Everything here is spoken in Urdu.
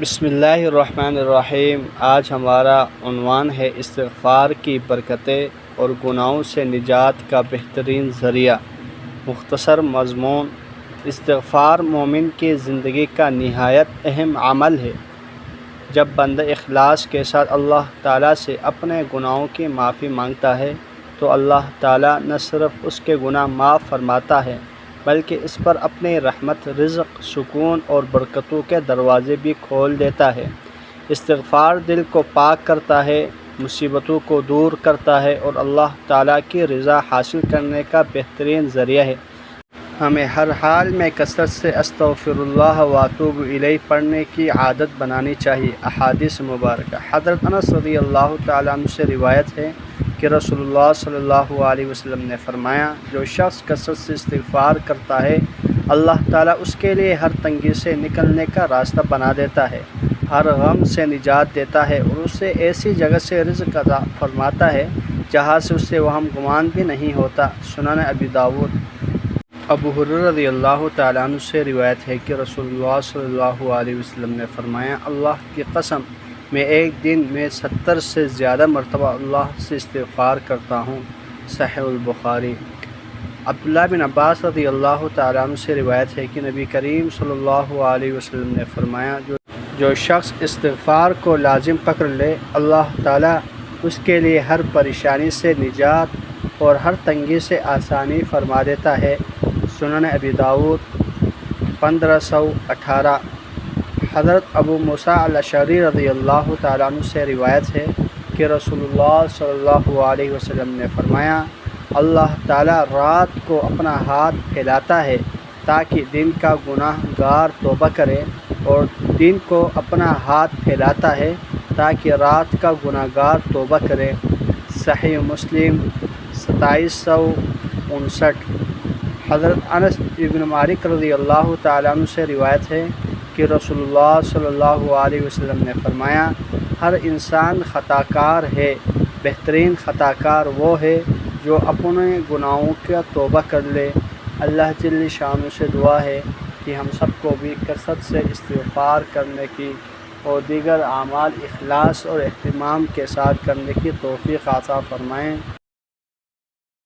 بسم اللہ الرحمن الرحیم۔ آج ہمارا عنوان ہے استغفار کی برکتیں اور گناہوں سے نجات کا بہترین ذریعہ۔ مختصر مضمون: استغفار مومن کی زندگی کا نہایت اہم عمل ہے۔ جب بندہ اخلاص کے ساتھ اللہ تعالیٰ سے اپنے گناہوں کی معافی مانگتا ہے تو اللہ تعالیٰ نہ صرف اس کے گناہ معاف فرماتا ہے بلکہ اس پر اپنی رحمت، رزق، سکون اور برکتوں کے دروازے بھی کھول دیتا ہے۔ استغفار دل کو پاک کرتا ہے، مصیبتوں کو دور کرتا ہے اور اللہ تعالیٰ کی رضا حاصل کرنے کا بہترین ذریعہ ہے۔ ہمیں ہر حال میں کثرت سے استغفر اللہ و اتوب الیہ پڑھنے کی عادت بنانی چاہیے۔ احادیث مبارکہ: حضرت انس رضی اللہ تعالیٰ عنہ سے روایت ہے کہ رسول اللہ صلی اللہ علیہ وسلم نے فرمایا، جو شخص کثرت سے استغفار کرتا ہے اللہ تعالیٰ اس کے لیے ہر تنگی سے نکلنے کا راستہ بنا دیتا ہے، ہر غم سے نجات دیتا ہے اور اسے ایسی جگہ سے رزق عطا فرماتا ہے جہاں سے اسے وہم گمان بھی نہیں ہوتا۔ سنن ابی داؤد۔ ابو ہریرہ رضی اللہ تعالیٰ عنہ سے روایت ہے کہ رسول اللہ صلی اللہ علیہ وسلم نے فرمایا، اللہ کی قسم، میں ایک دن میں 70 سے زیادہ مرتبہ اللہ سے استغفار کرتا ہوں۔ صحیح البخاری۔ عبداللہ بن عباس رضی اللہ تعالیٰ عنہ سے روایت ہے کہ نبی کریم صلی اللہ علیہ وسلم نے فرمایا، جو شخص استغفار کو لازم پکڑ لے اللہ تعالیٰ اس کے لیے ہر پریشانی سے نجات اور ہر تنگی سے آسانی فرما دیتا ہے۔ سنن ابی داؤد 1518۔ حضرت ابو موسیٰ الاشعری رضی اللہ تعالیٰ عنہ سے روایت ہے کہ رسول اللہ صلی اللہ علیہ وسلم نے فرمایا، اللہ تعالیٰ رات کو اپنا ہاتھ پھیلاتا ہے تاکہ دن کا گناہ گار توبہ کرے، اور دن کو اپنا ہاتھ پھیلاتا ہے تاکہ رات کا گناہ گار توبہ کرے۔ صحیح مسلم 2759۔ حضرت انس بن مالک رضی اللہ تعالیٰ عنہ سے روایت ہے کہ رسول اللہ صلی اللہ علیہ وسلم نے فرمایا، ہر انسان خطا کار ہے، بہترین خطا کار وہ ہے جو اپنے گناہوں کا توبہ کر لے۔ اللہ جل شانہ سے دعا ہے کہ ہم سب کو بھی کثرت سے استغفار کرنے کی اور دیگر اعمال اخلاص اور اہتمام کے ساتھ کرنے کی توفیق عطا فرمائیں۔